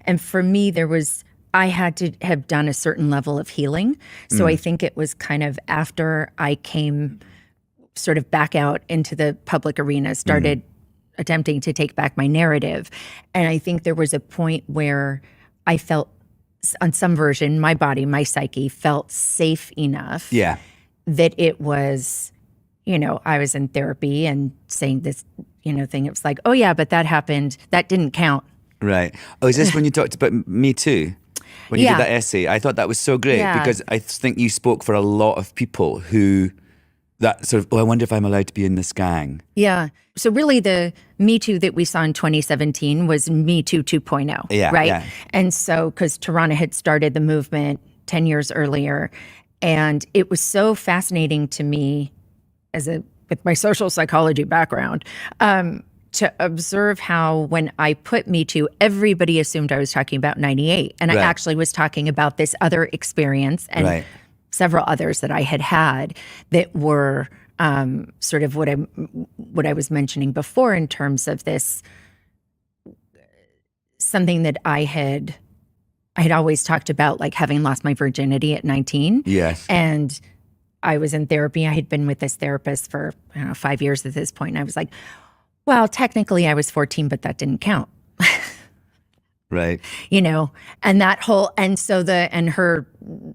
And for me, I had to have done a certain level of healing. So I think it was kind of after I came sort of back out into the public arena, started attempting to take back my narrative. And I think there was a point where I felt, on some version, my body, my psyche felt safe enough that it was, I was in therapy and saying this, thing. It was like, oh yeah, but that happened. That didn't count. Right. Oh, is this when you talked about Me Too? When you did that essay? I thought that was so great because I think you spoke for a lot of people who that sort of, I wonder if I'm allowed to be in this gang. Yeah. So really the Me Too that we saw in 2017 was Me Too 2.0, right? Yeah. And so, because Tarana had started the movement 10 years earlier, and it was so fascinating to me with my social psychology background, to observe how when I put Me Too, everybody assumed I was talking about 98. And I actually was talking about this other experience and several others that I had that were sort of what I was mentioning before in terms of this, something that I had always talked about, like having lost my virginity at 19. Yes. And I was in therapy. I had been with this therapist for 5 years at this point. And I was like, well, technically I was 14, but that didn't count. Right. And that whole, and her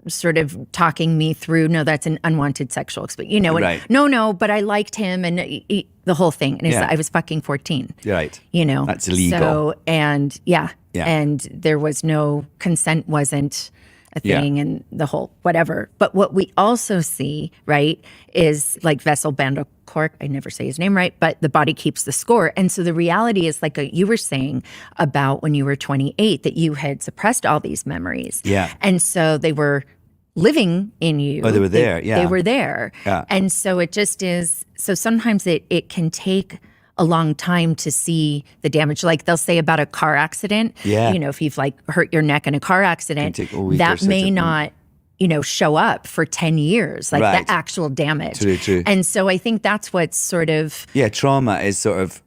sort of talking me through, no, that's an unwanted sexual experience, and no, but I liked him and the whole thing. And I was fucking 14. Right. That's illegal. So, and and there was no consent, wasn't a thing, and the whole whatever. But what we also see, right, is like Vessel Bandelkork, I never say his name right, but the body keeps the score. And so the reality is, like you were saying about when you were 28, that you had suppressed all these memories. Yeah. And so they were living in you. Oh, they were there, They were there. Yeah. And so it just is, so sometimes it can take a long time to see the damage. Like they'll say about a car accident, if you've like hurt your neck in a car accident, that may not, show up for 10 years, like the actual damage. True. And so I think that's what's sort of... Yeah, trauma is sort of